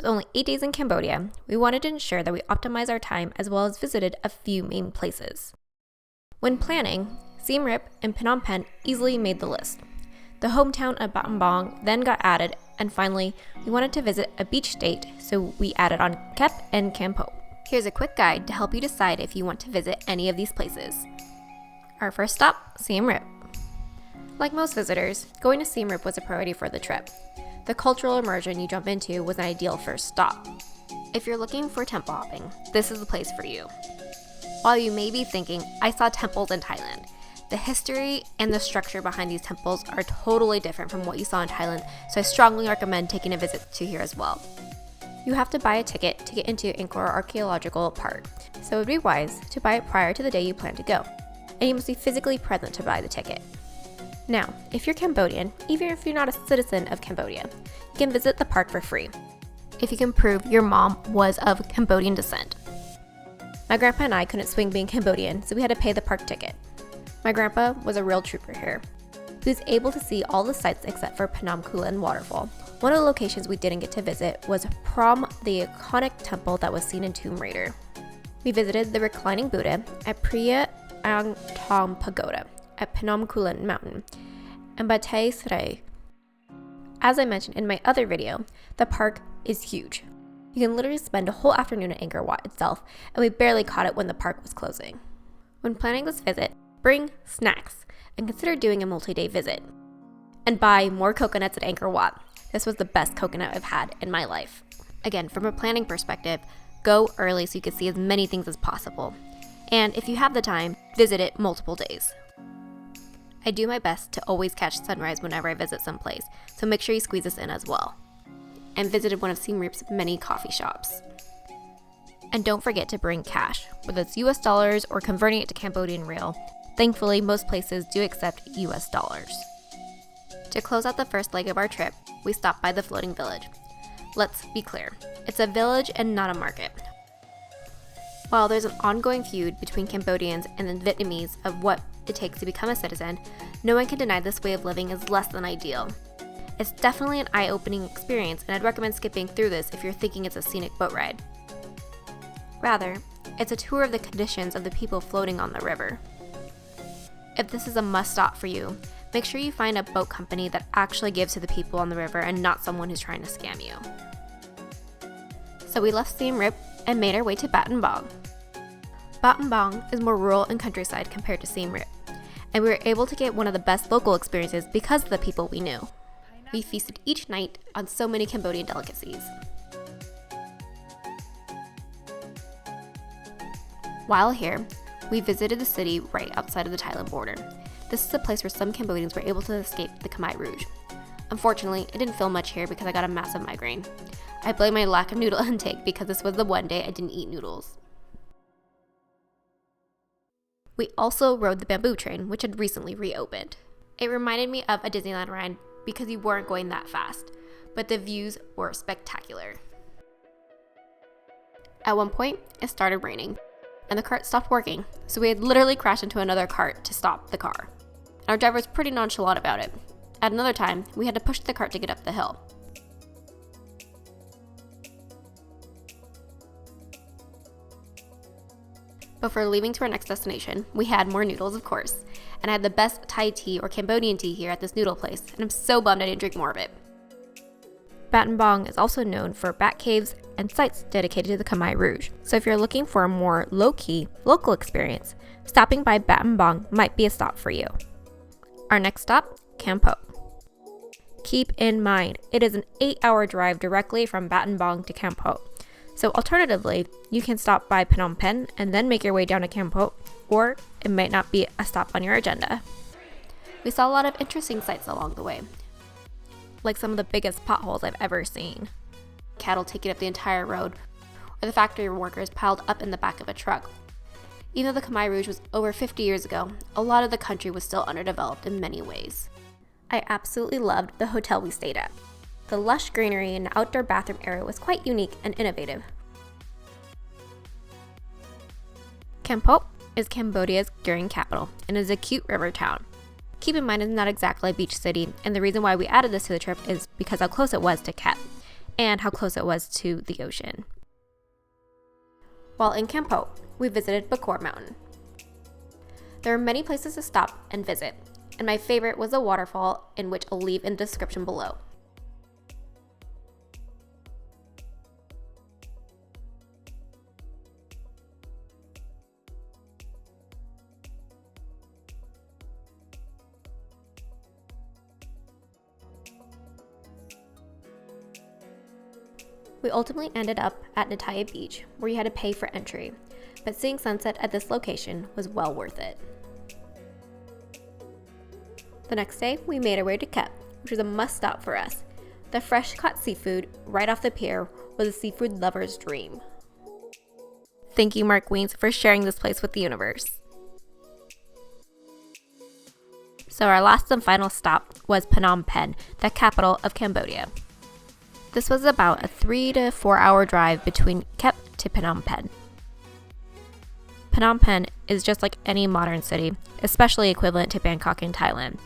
With only 8 days in Cambodia, we wanted to ensure that we optimized our time as well as visited a few main places. When planning, Siem Reap and Phnom Penh easily made the list. The hometown of Battambang then got added, and finally, we wanted to visit a beach state, so we added on Kep and Kampot. Here's a quick guide to help you decide if you want to visit any of these places. Our first stop, Siem Reap. Like most visitors, going to Siem Reap was a priority for the trip. The cultural immersion you jump into was an ideal first stop. If you're looking for temple hopping, this is the place for you. While you may be thinking, I saw temples in Thailand, the history and the structure behind these temples are totally different from what you saw in Thailand, so I strongly recommend taking a visit to here as well. You have to buy a ticket to get into Angkor Archaeological Park, so it would be wise to buy it prior to the day you plan to go, and you must be physically present to buy the ticket. Now, if you're Cambodian, even if you're not a citizen of Cambodia, you can visit the park for free, if you can prove your mom was of Cambodian descent. My grandpa and I couldn't swing being Cambodian, so we had to pay the park ticket. My grandpa was a real trooper here. He was able to see all the sites except for Phnom Kulen Waterfall. One of the locations we didn't get to visit was Prohm, the iconic temple that was seen in Tomb Raider. We visited the reclining Buddha at Preah Ang Thom Pagoda at Phnom Kulen Mountain and Banteay srei. As I mentioned in my other video, the park is huge. You can literally spend a whole afternoon at Angkor Wat itself, and we barely caught it when the park was closing. When planning this visit, bring snacks and consider doing a multi-day visit. And buy more coconuts at Angkor Wat. This was the best coconut I've had in my life. Again, from a planning perspective, go early so you can see as many things as possible. And if you have the time, visit it multiple days. I do my best to always catch sunrise whenever I visit someplace, so make sure you squeeze this in as well. And visited one of Siem Reap's many coffee shops. And don't forget to bring cash, whether it's US dollars or converting it to Cambodian riel. Thankfully, most places do accept US dollars. To close out the first leg of our trip, we stopped by the floating village. Let's be clear, it's a village and not a market. While there's an ongoing feud between Cambodians and the Vietnamese of what it takes to become a citizen, no one can deny this way of living is less than ideal. It's definitely an eye-opening experience, and I'd recommend skipping through this if you're thinking it's a scenic boat ride. Rather, it's a tour of the conditions of the people floating on the river. If this is a must-stop for you, make sure you find a boat company that actually gives to the people on the river and not someone who's trying to scam you. So we left Siem Reap and made our way to Battambang. Battambang is more rural and countryside compared to Siem Reap, and we were able to get one of the best local experiences because of the people we knew. We feasted each night on so many Cambodian delicacies. While here, we visited the city right outside of the Thailand border. This is a place where some Cambodians were able to escape the Khmer Rouge. Unfortunately, I didn't film much here because I got a massive migraine. I blame my lack of noodle intake because this was the one day I didn't eat noodles. We also rode the bamboo train, which had recently reopened. It reminded me of a Disneyland ride because you weren't going that fast, but the views were spectacular. At one point, it started raining, and the cart stopped working, so we had literally crashed into another cart to stop the car. And our driver was pretty nonchalant about it. At another time, we had to push the cart to get up the hill. Before leaving to our next destination, we had more noodles, of course, and I had the best Thai tea or Cambodian tea here at this noodle place, and I'm so bummed I didn't drink more of it. Battambang is also known for bat caves and sites dedicated to the Khmer Rouge, so if you're looking for a more low-key, local experience, stopping by Battambang might be a stop for you. Our next stop, Kampot. Keep in mind, it is an 8-hour drive directly from Battambang to Kampot. So alternatively, you can stop by Phnom Penh and then make your way down to Kampot, or it might not be a stop on your agenda. We saw a lot of interesting sights along the way, like some of the biggest potholes I've ever seen, cattle taking up the entire road, or the factory workers piled up in the back of a truck. Even though the Khmer Rouge was over 50 years ago, a lot of the country was still underdeveloped in many ways. I absolutely loved the hotel we stayed at. The lush greenery and outdoor bathroom area was quite unique and innovative. Kampot is Cambodia's green capital and is a cute river town. Keep in mind it's not exactly a beach city, and the reason why we added this to the trip is because how close it was to Kep. and how close it was to the ocean. While in Kampot, we visited Angkor Mountain. There are many places to stop and visit, and my favorite was the waterfall, in which I'll leave in the description below. We ultimately ended up at Pattaya Beach, where you had to pay for entry, but seeing sunset at this location was well worth it. The next day, we made our way to Kampot, which was a must-stop for us. The fresh-caught seafood right off the pier was a seafood lover's dream. Thank you, Mark Weens, for sharing this place with the universe. So our last and final stop was Phnom Penh, the capital of Cambodia. This was about a 3 to 4 hour drive between Kampot to Phnom Penh. Phnom Penh is just like any modern city, especially equivalent to Bangkok in Thailand,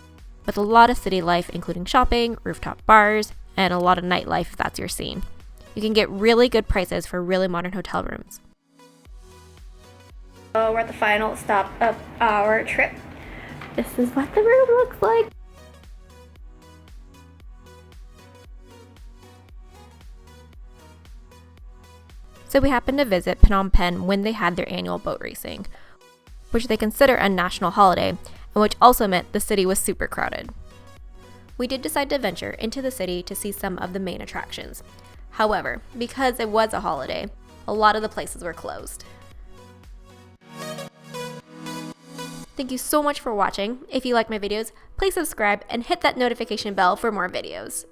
with a lot of city life including shopping, rooftop bars, and a lot of nightlife if that's your scene. You can get really good prices for really modern hotel rooms. So we're at the final stop of our trip. This is what the room looks like. So we happened to visit Phnom Penh when they had their annual boat racing, which they consider a national holiday, and which also meant the city was super crowded. We did decide to venture into the city to see some of the main attractions. However, because it was a holiday, a lot of the places were closed. Thank you so much for watching. If you like my videos, please subscribe and hit that notification bell for more videos.